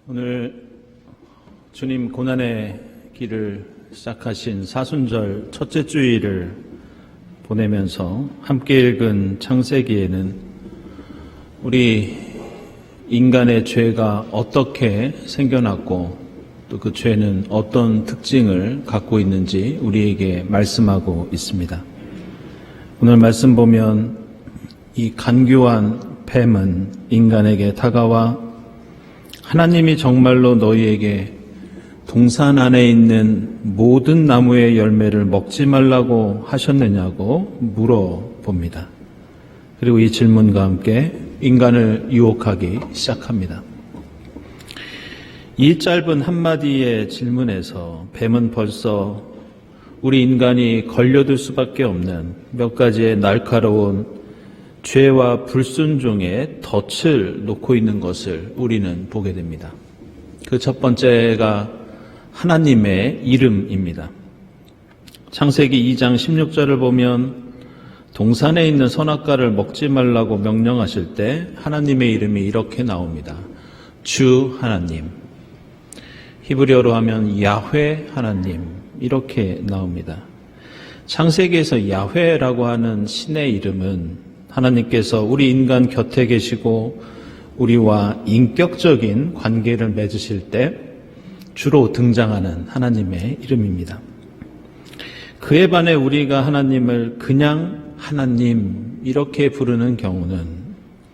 오늘 주님 고난의 길을 시작하신 사순절 첫째 주일을 보내면서 함께 읽은 창세기에는 우리 인간의 죄가 어떻게 생겨났고 또 그 죄는 어떤 특징을 갖고 있는지 우리에게 말씀하고 있습니다. 오늘 말씀 보면 이 간교한 뱀은 인간에게 다가와 하나님이 정말로 너희에게 동산 안에 있는 모든 나무의 열매를 먹지 말라고 하셨느냐고 물어봅니다. 그리고 이 질문과 함께 인간을 유혹하기 시작합니다. 이 짧은 한마디의 질문에서 뱀은 벌써 우리 인간이 걸려들 수밖에 없는 몇 가지의 날카로운 죄와 불순종의 덫을 놓고 있는 것을 우리는 보게 됩니다. 그 첫 번째가 하나님의 이름입니다. 창세기 2장 16절을 보면 동산에 있는 선악과를 먹지 말라고 명령하실 때 하나님의 이름이 이렇게 나옵니다. 주 하나님. 히브리어로 하면 야훼 하나님 이렇게 나옵니다. 창세기에서 야훼라고 하는 신의 이름은 하나님께서 우리 인간 곁에 계시고 우리와 인격적인 관계를 맺으실 때 주로 등장하는 하나님의 이름입니다. 그에 반해 우리가 하나님을 그냥 하나님 이렇게 부르는 경우는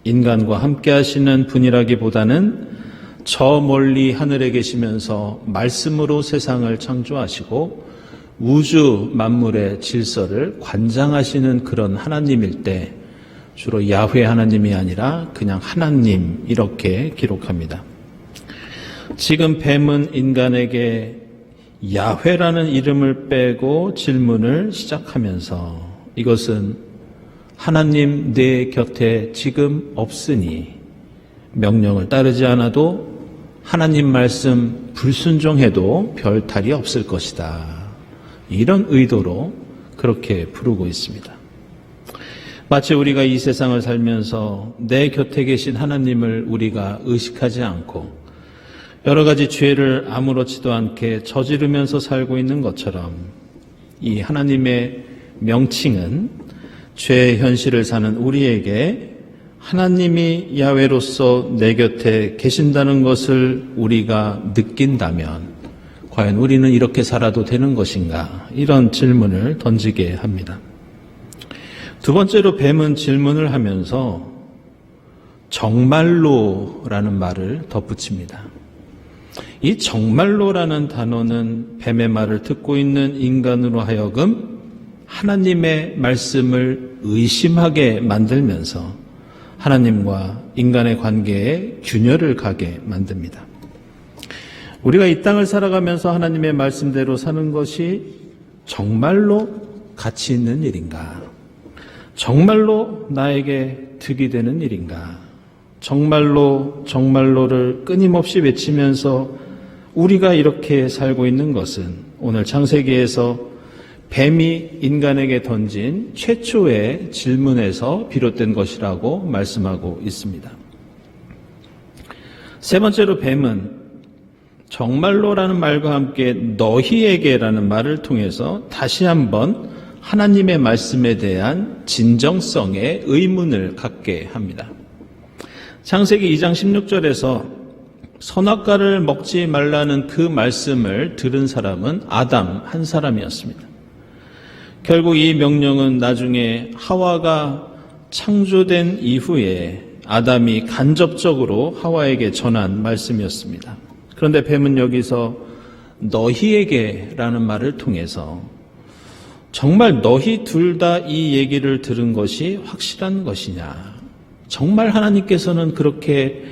인간과 함께 하시는 분이라기보다는 저 멀리 하늘에 계시면서 말씀으로 세상을 창조하시고 우주 만물의 질서를 관장하시는 그런 하나님일 때 주로 야훼 하나님이 아니라 그냥 하나님 이렇게 기록합니다. 지금 뱀은 인간에게 야훼라는 이름을 빼고 질문을 시작하면서 이것은 하나님 내 곁에 지금 없으니 명령을 따르지 않아도 하나님 말씀 불순종해도 별 탈이 없을 것이다. 이런 의도로 그렇게 부르고 있습니다. 마치 우리가 이 세상을 살면서 내 곁에 계신 하나님을 우리가 의식하지 않고 여러 가지 죄를 아무렇지도 않게 저지르면서 살고 있는 것처럼 이 하나님의 명칭은 죄의 현실을 사는 우리에게 하나님이 야훼로서 내 곁에 계신다는 것을 우리가 느낀다면 과연 우리는 이렇게 살아도 되는 것인가? 이런 질문을 던지게 합니다. 두 번째로 뱀은 질문을 하면서 정말로라는 말을 덧붙입니다. 이 정말로라는 단어는 뱀의 말을 듣고 있는 인간으로 하여금 하나님의 말씀을 의심하게 만들면서 하나님과 인간의 관계에 균열을 가게 만듭니다. 우리가 이 땅을 살아가면서 하나님의 말씀대로 사는 것이 정말로 가치 있는 일인가? 정말로 나에게 득이 되는 일인가? 정말로를 끊임없이 외치면서 우리가 이렇게 살고 있는 것은 오늘 창세기에서 뱀이 인간에게 던진 최초의 질문에서 비롯된 것이라고 말씀하고 있습니다. 세 번째로 뱀은 정말로라는 말과 함께 너희에게라는 말을 통해서 다시 한번 하나님의 말씀에 대한 진정성의 의문을 갖게 합니다. 창세기 2장 16절에서 선악과를 먹지 말라는 그 말씀을 들은 사람은 아담 한 사람이었습니다. 결국 이 명령은 나중에 하와가 창조된 이후에 아담이 간접적으로 하와에게 전한 말씀이었습니다. 그런데 뱀은 여기서 너희에게라는 말을 통해서 정말 너희 둘 다 이 얘기를 들은 것이 확실한 것이냐? 정말 하나님께서는 그렇게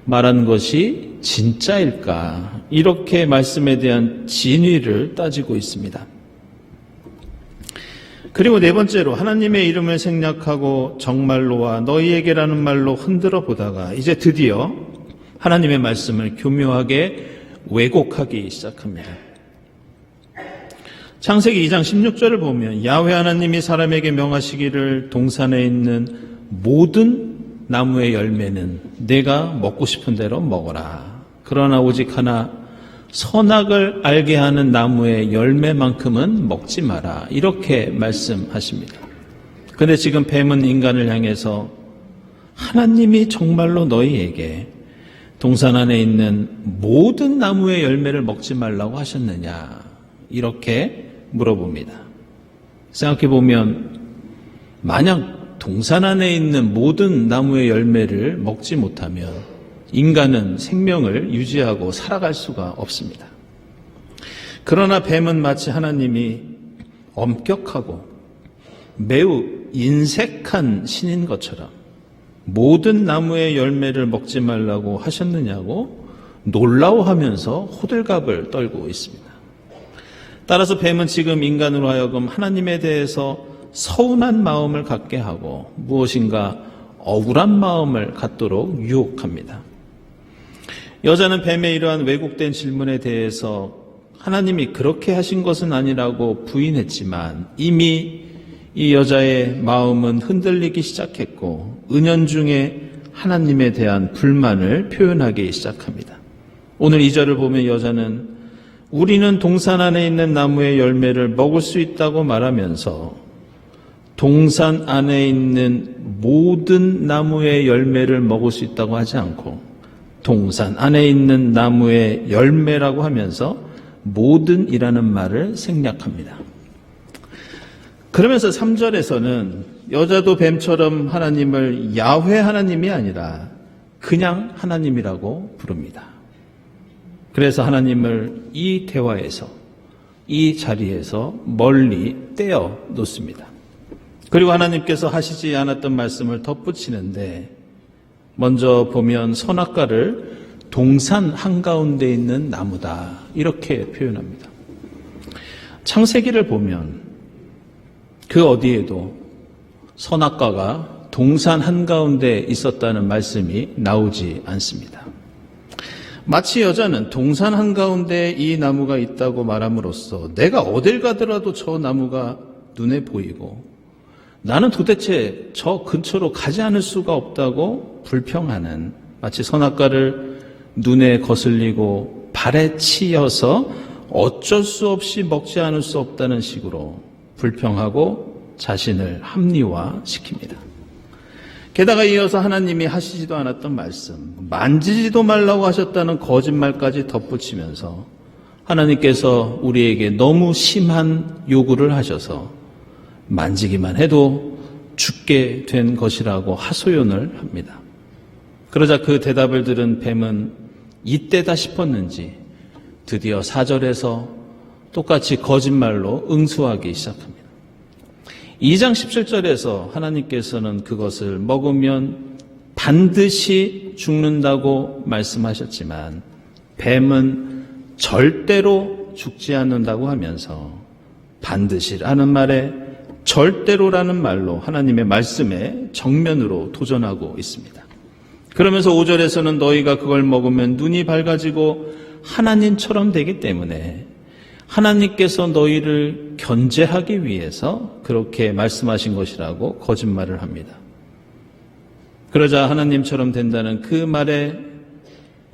말한 것이 진짜일까? 이렇게 말씀에 대한 진위를 따지고 있습니다. 그리고 네 번째로 하나님의 이름을 생략하고 정말로와 너희에게라는 말로 흔들어 보다가 이제 드디어 하나님의 말씀을 교묘하게 왜곡하기 시작합니다. 창세기 2장 16절을 보면 야훼 하나님이 사람에게 명하시기를 동산에 있는 모든 나무의 열매는 내가 먹고 싶은 대로 먹어라. 그러나 오직 하나 선악을 알게 하는 나무의 열매만큼은 먹지 마라. 이렇게 말씀하십니다. 그런데 지금 뱀은 인간을 향해서 하나님이 정말로 너희에게 동산 안에 있는 모든 나무의 열매를 먹지 말라고 하셨느냐? 이렇게 물어봅니다. 생각해보면 만약 동산 안에 있는 모든 나무의 열매를 먹지 못하면 인간은 생명을 유지하고 살아갈 수가 없습니다. 그러나 뱀은 마치 하나님이 엄격하고 매우 인색한 신인 것처럼 모든 나무의 열매를 먹지 말라고 하셨느냐고 놀라워하면서 호들갑을 떨고 있습니다. 따라서 뱀은 지금 인간으로 하여금 하나님에 대해서 서운한 마음을 갖게 하고 무엇인가 억울한 마음을 갖도록 유혹합니다. 여자는 뱀의 이러한 왜곡된 질문에 대해서 하나님이 그렇게 하신 것은 아니라고 부인했지만 이미 이 여자의 마음은 흔들리기 시작했고 은연중에 하나님에 대한 불만을 표현하기 시작합니다. 오늘 2절을 보면 여자는 우리는 동산 안에 있는 나무의 열매를 먹을 수 있다고 말하면서 동산 안에 있는 모든 나무의 열매를 먹을 수 있다고 하지 않고 동산 안에 있는 나무의 열매라고 하면서 모든이라는 말을 생략합니다. 그러면서 3절에서는 여자도 뱀처럼 하나님을 야훼 하나님이 아니라 그냥 하나님이라고 부릅니다. 그래서 하나님을 이 대화에서, 이 자리에서 멀리 떼어 놓습니다. 그리고 하나님께서 하시지 않았던 말씀을 덧붙이는데 먼저 보면 선악과를 동산 한가운데 있는 나무다 이렇게 표현합니다. 창세기를 보면 그 어디에도 선악과가 동산 한가운데 있었다는 말씀이 나오지 않습니다. 마치 여자는 동산 한가운데 이 나무가 있다고 말함으로써 내가 어딜 가더라도 저 나무가 눈에 보이고 나는 도대체 저 근처로 가지 않을 수가 없다고 불평하는, 마치 선악과를 눈에 거슬리고 발에 치여서 어쩔 수 없이 먹지 않을 수 없다는 식으로 불평하고 자신을 합리화시킵니다. 게다가 이어서 하나님이 하시지도 않았던 말씀, 만지지도 말라고 하셨다는 거짓말까지 덧붙이면서 하나님께서 우리에게 너무 심한 요구를 하셔서 만지기만 해도 죽게 된 것이라고 하소연을 합니다. 그러자 그 대답을 들은 뱀은 이때다 싶었는지 드디어 4절에서 똑같이 거짓말로 응수하기 시작합니다. 2장 17절에서 하나님께서는 그것을 먹으면 반드시 죽는다고 말씀하셨지만 뱀은 절대로 죽지 않는다고 하면서 반드시라는 말에 절대로라는 말로 하나님의 말씀에 정면으로 도전하고 있습니다. 그러면서 5절에서는 너희가 그걸 먹으면 눈이 밝아지고 하나님처럼 되기 때문에 하나님께서 너희를 견제하기 위해서 그렇게 말씀하신 것이라고 거짓말을 합니다. 그러자 하나님처럼 된다는 그 말에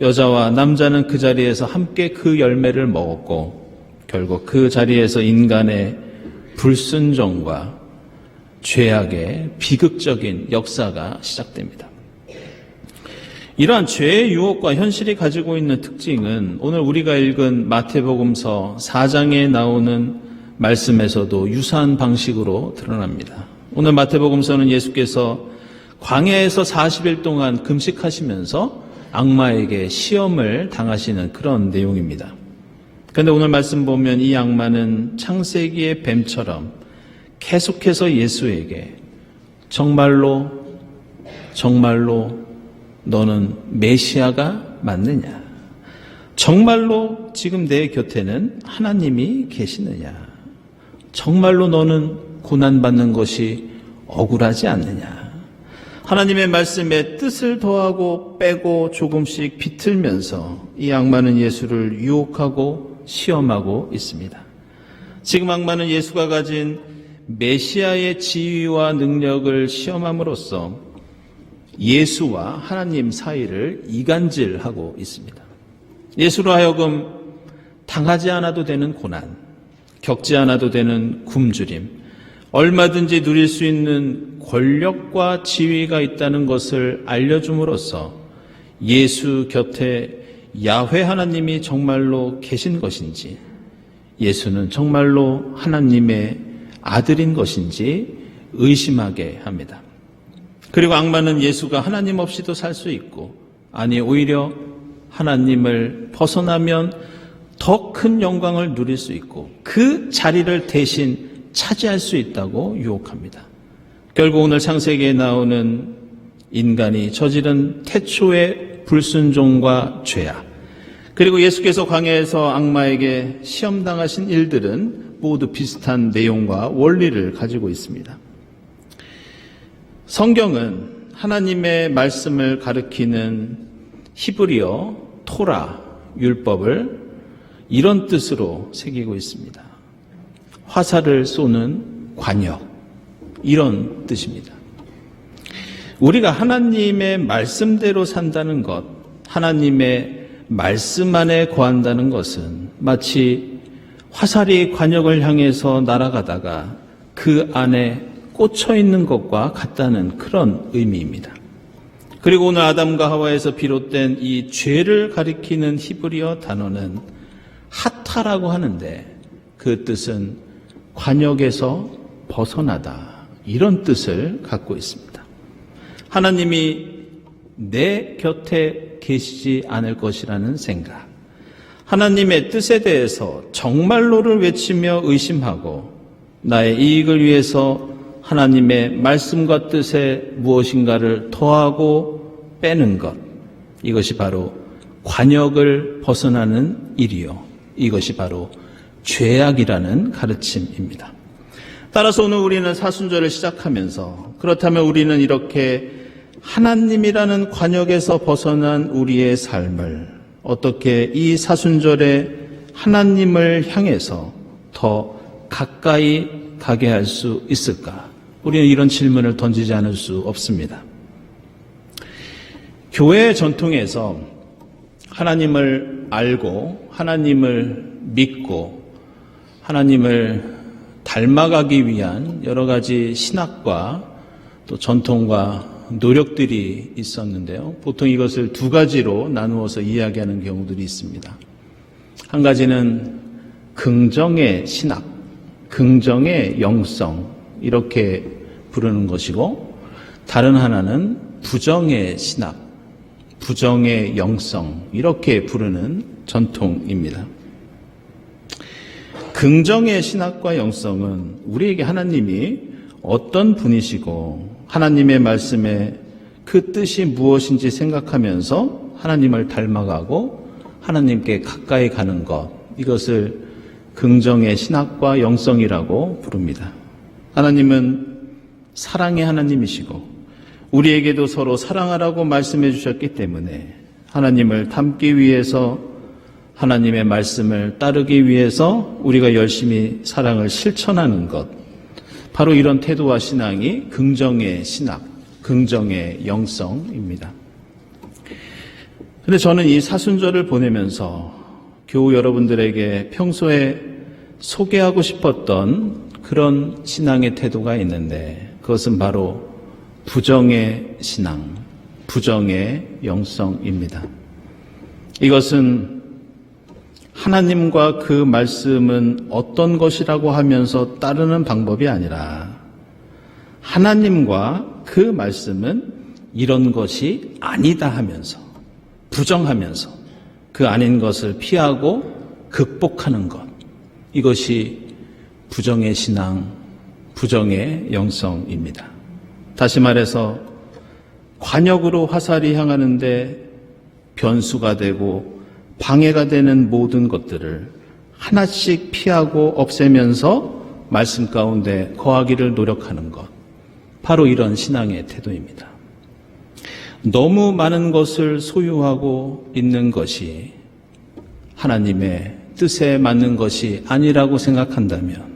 여자와 남자는 그 자리에서 함께 그 열매를 먹었고 결국 그 자리에서 인간의 불순종과 죄악의 비극적인 역사가 시작됩니다. 이러한 죄의 유혹과 현실이 가지고 있는 특징은 오늘 우리가 읽은 마태복음서 4장에 나오는 말씀에서도 유사한 방식으로 드러납니다. 오늘 마태복음서는 예수께서 광야에서 40일 동안 금식하시면서 악마에게 시험을 당하시는 그런 내용입니다. 그런데 오늘 말씀 보면 이 악마는 창세기의 뱀처럼 계속해서 예수에게 정말로 너는 메시아가 맞느냐? 정말로 지금 내 곁에는 하나님이 계시느냐? 정말로 너는 고난받는 것이 억울하지 않느냐? 하나님의 말씀에 뜻을 더하고 빼고 조금씩 비틀면서 이 악마는 예수를 유혹하고 시험하고 있습니다. 지금 악마는 예수가 가진 메시아의 지위와 능력을 시험함으로써 예수와 하나님 사이를 이간질하고 있습니다. 예수로 하여금 당하지 않아도 되는 고난, 겪지 않아도 되는 굶주림, 얼마든지 누릴 수 있는 권력과 지위가 있다는 것을 알려줌으로써 예수 곁에 야훼 하나님이 정말로 계신 것인지, 예수는 정말로 하나님의 아들인 것인지 의심하게 합니다. 그리고 악마는 예수가 하나님 없이도 살 수 있고, 아니 오히려 하나님을 벗어나면 더 큰 영광을 누릴 수 있고 그 자리를 대신 차지할 수 있다고 유혹합니다. 결국 오늘 창세기에 나오는 인간이 저지른 태초의 불순종과 죄악, 그리고 예수께서 광야에서 악마에게 시험당하신 일들은 모두 비슷한 내용과 원리를 가지고 있습니다. 성경은 하나님의 말씀을 가리키는 히브리어 토라, 율법을 이런 뜻으로 새기고 있습니다. 화살을 쏘는 관역, 이런 뜻입니다. 우리가 하나님의 말씀대로 산다는 것, 하나님의 말씀 안에 거한다는 것은 마치 화살이 관역을 향해서 날아가다가 그 안에 꽂혀 있는 것과 같다는 그런 의미입니다. 그리고 오늘 아담과 하와에서 비롯된 이 죄를 가리키는 히브리어 단어는 하타라고 하는데 그 뜻은 관역에서 벗어나다, 이런 뜻을 갖고 있습니다. 하나님이 내 곁에 계시지 않을 것이라는 생각, 하나님의 뜻에 대해서 정말로를 외치며 의심하고 나의 이익을 위해서 하나님의 말씀과 뜻에 무엇인가를 더하고 빼는 것, 이것이 바로 관역을 벗어나는 일이요, 이것이 바로 죄악이라는 가르침입니다. 따라서 오늘 우리는 사순절을 시작하면서, 그렇다면 우리는 이렇게 하나님이라는 관역에서 벗어난 우리의 삶을 어떻게 이 사순절에 하나님을 향해서 더 가까이 가게 할 수 있을까? 우리는 이런 질문을 던지지 않을 수 없습니다. 교회의 전통에서 하나님을 알고 하나님을 믿고 하나님을 닮아가기 위한 여러 가지 신학과 또 전통과 노력들이 있었는데요. 보통 이것을 두 가지로 나누어서 이야기하는 경우들이 있습니다. 한 가지는 긍정의 신학, 긍정의 영성, 이렇게 부르는 것이고, 다른 하나는 부정의 신학, 부정의 영성, 이렇게 부르는 전통입니다. 긍정의 신학과 영성은 우리에게 하나님이 어떤 분이시고 하나님의 말씀에 그 뜻이 무엇인지 생각하면서 하나님을 닮아가고 하나님께 가까이 가는 것, 이것을 긍정의 신학과 영성이라고 부릅니다. 하나님은 사랑의 하나님이시고 우리에게도 서로 사랑하라고 말씀해 주셨기 때문에 하나님을 닮기 위해서, 하나님의 말씀을 따르기 위해서 우리가 열심히 사랑을 실천하는 것, 바로 이런 태도와 신앙이 긍정의 신학, 긍정의 영성입니다. 그런데 저는 이 사순절을 보내면서 교우 여러분들에게 평소에 소개하고 싶었던 그런 신앙의 태도가 있는데, 그것은 바로 부정의 신앙, 부정의 영성입니다. 이것은 하나님과 그 말씀은 어떤 것이라고 하면서 따르는 방법이 아니라, 하나님과 그 말씀은 이런 것이 아니다 하면서, 부정하면서 그 아닌 것을 피하고 극복하는 것, 이것이 부정의 신앙, 부정의 영성입니다. 다시 말해서 관역으로 화살이 향하는데 변수가 되고 방해가 되는 모든 것들을 하나씩 피하고 없애면서 말씀 가운데 거하기를 노력하는 것, 바로 이런 신앙의 태도입니다. 너무 많은 것을 소유하고 있는 것이 하나님의 뜻에 맞는 것이 아니라고 생각한다면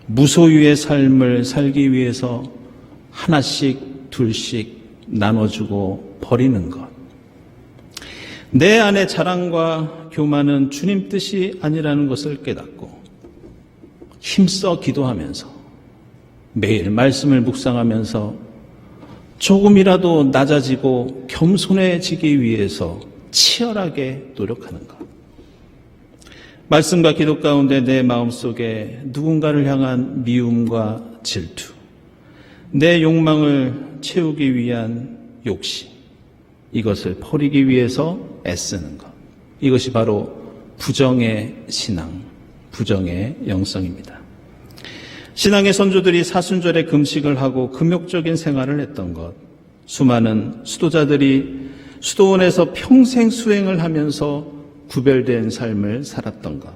무소유의 삶을 살기 위해서 하나씩 둘씩 나눠주고 버리는 것, 내 안의 자랑과 교만은 주님 뜻이 아니라는 것을 깨닫고 힘써 기도하면서 매일 말씀을 묵상하면서 조금이라도 낮아지고 겸손해지기 위해서 치열하게 노력하는 것. 말씀과 기도 가운데 내 마음속에 누군가를 향한 미움과 질투, 내 욕망을 채우기 위한 욕심, 이것을 버리기 위해서 애쓰는 것. 이것이 바로 부정의 신앙, 부정의 영성입니다. 신앙의 선조들이 사순절에 금식을 하고 금욕적인 생활을 했던 것, 수많은 수도자들이 수도원에서 평생 수행을 하면서 구별된 삶을 살았던 것,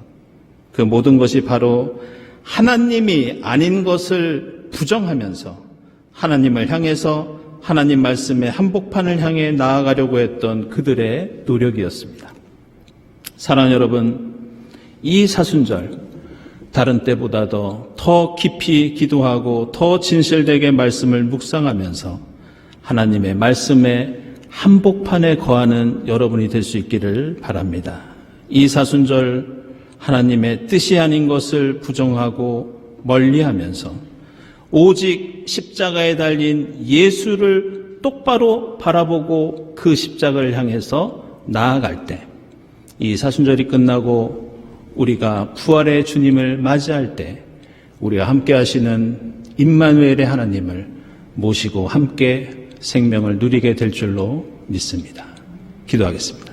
그 모든 것이 바로 하나님이 아닌 것을 부정하면서 하나님을 향해서 하나님 말씀의 한복판을 향해 나아가려고 했던 그들의 노력이었습니다. 사랑하는 여러분, 이 사순절 다른 때보다도 더 깊이 기도하고 더 진실되게 말씀을 묵상하면서 하나님의 말씀에 한복판에 거하는 여러분이 될 수 있기를 바랍니다. 이 사순절 하나님의 뜻이 아닌 것을 부정하고 멀리하면서 오직 십자가에 달린 예수를 똑바로 바라보고 그 십자가를 향해서 나아갈 때, 이 사순절이 끝나고 우리가 부활의 주님을 맞이할 때 우리가 함께 하시는 임마누엘의 하나님을 모시고 함께 생명을 누리게 될 줄로 믿습니다. 기도하겠습니다.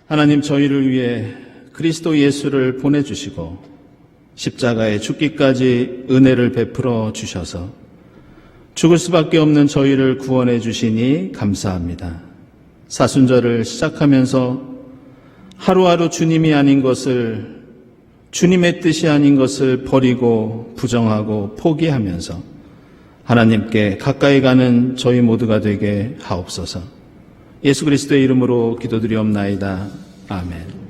하나님, 저희를 위해 그리스도 예수를 보내주시고 십자가에 죽기까지 은혜를 베풀어 주셔서 죽을 수밖에 없는 저희를 구원해 주시니 감사합니다. 사순절을 시작하면서 하루하루 주님이 아닌 것을, 주님의 뜻이 아닌 것을 버리고 부정하고 포기하면서 하나님께 가까이 가는 저희 모두가 되게 하옵소서. 예수 그리스도의 이름으로 기도드리옵나이다. 아멘.